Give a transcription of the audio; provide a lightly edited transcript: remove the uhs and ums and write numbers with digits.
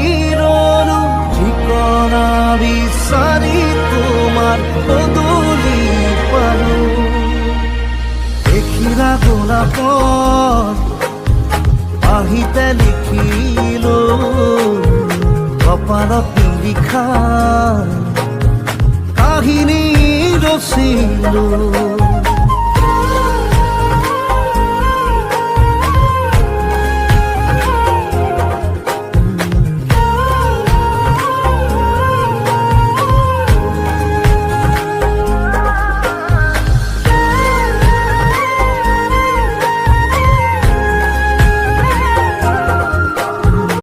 কিৰণো ঠিকনা বিচাৰি তোমাৰ পদূলি পালো। দেখিলা গোলাপত আহিতে লিখিলো কপালত নিলিখা কাহিনী ৰচিলো।